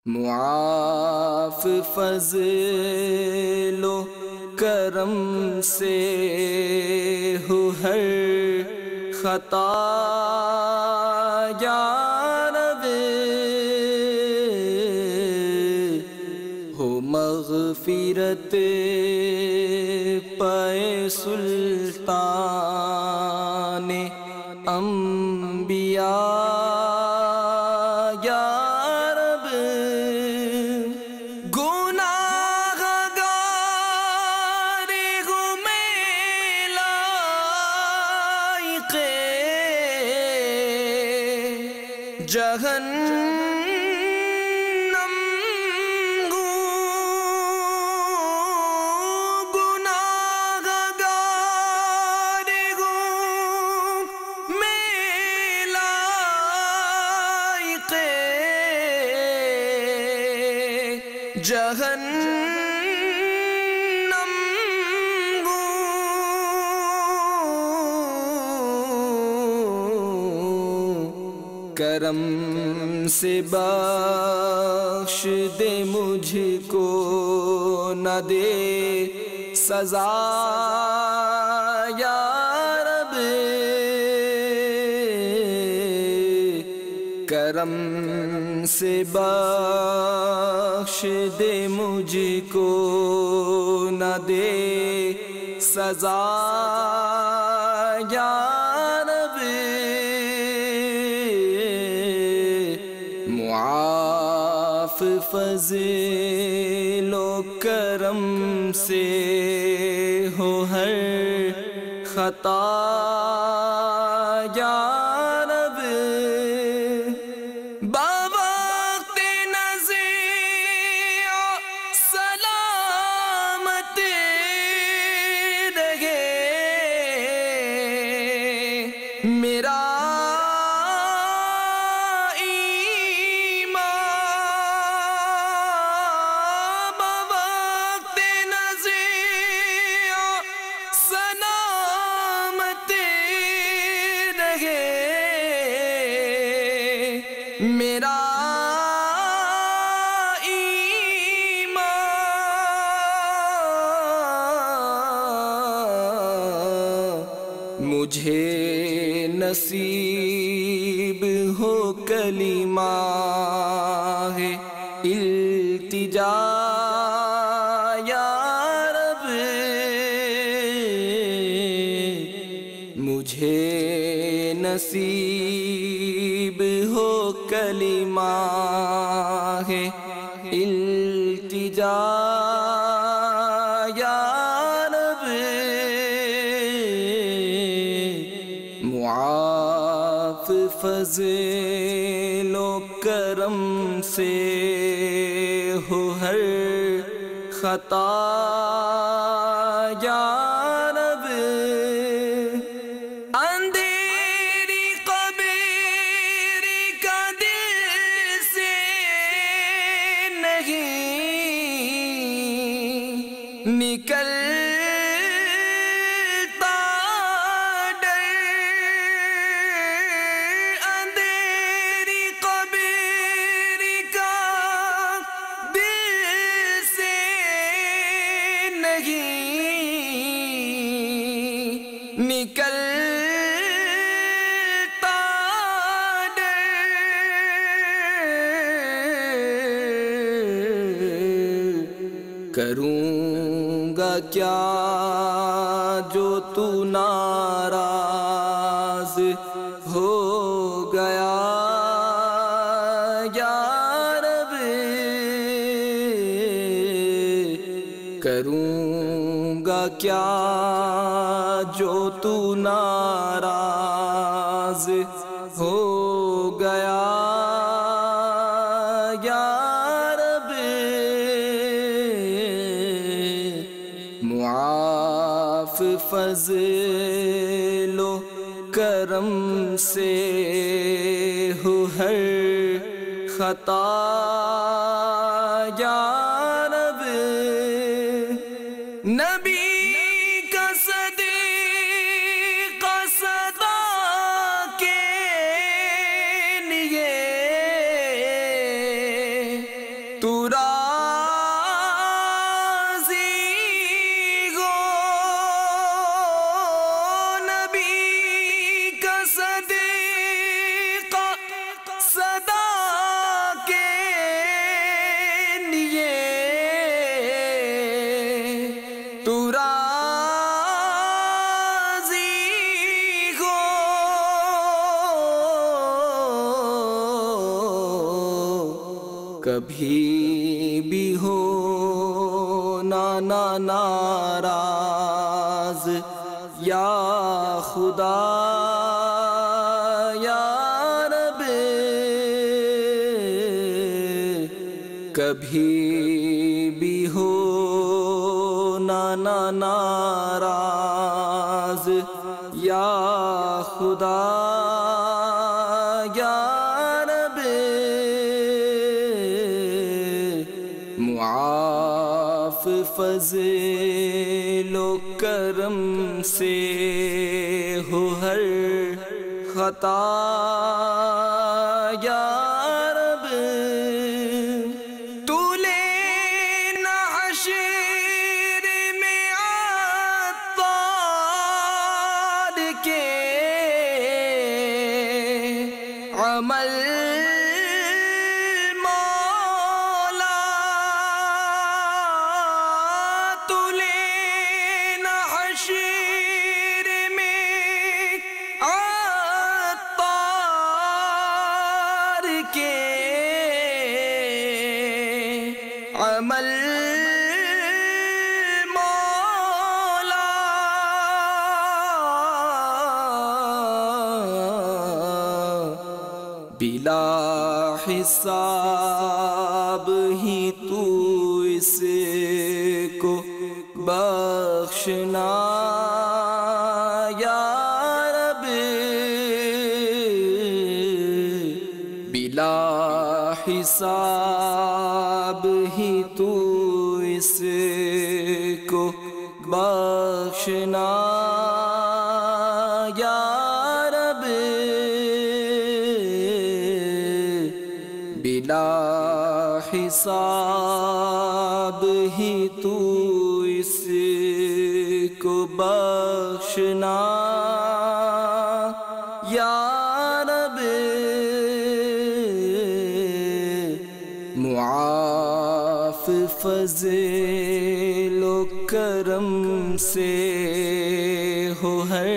معاف فضل و کرم سے ہو ہر خطا یا رب، ہو مغفرت پائے سلطان انبیاء یا رب، گناہ گار ہوں میں لائق جہنم ہوں، گناہ گار ہوں میں لائق جہنم ہوں، کرم سے بخش دے مجھ کو، نہ دے سزا یا رب، کرم سے بخش دے مجھ کو، نہ دے سزا یا رب، معاف فضل و کرم سے ہو ہر خطا یا رب، بوقت نزیع سلامت رہے میرا میرا ایمان، مجھے نصیب ہو کلمہ ہے التجا یا رب، مجھے نصیب ہو کلمہ ہے التجا یا رب، معاف فضل و کرم سے ہو ہر خطا یا رب، اندھیری قبر کا دل سے نہیں نکلتا ڈر، اندھیری قبر کا دل سے نہیں نکلتا ڈر، کروں گا کیا جو تو ناراض ہو گیا یا رب، کروں گا کیا جو تو ناراض ہو گیا یا رب، معاف فضل و کرم سے ہو ہر خطا یا رب، نبی کا صدیقہ صدا کے لیے تو راضی ہو نبی کا صدیقہ صدا کے لیے تو راضی ہو کبھی بھی ہو ناراض یا خدا یا رب کبھی بھی ہو ناراض یا خدا یا رب معاف فضل و کرم سے ہو ہر خطا یا رب تو لینا حشر میں عطار کے عمل عمل مولا بلا حساب ہی تو اس کو بخشنا یا رب بلا حساب ہی تو اس کو بخشنا یا رب بلا حساب ہی تو اس کو بخشنا یا رب معاف فضل و کرم سے ہو ہر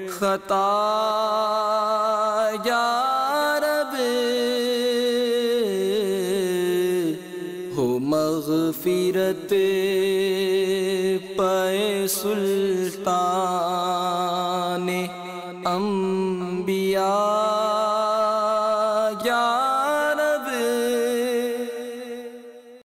خطا یا رب ہو مغفرت پائے سلطان انبیاء یا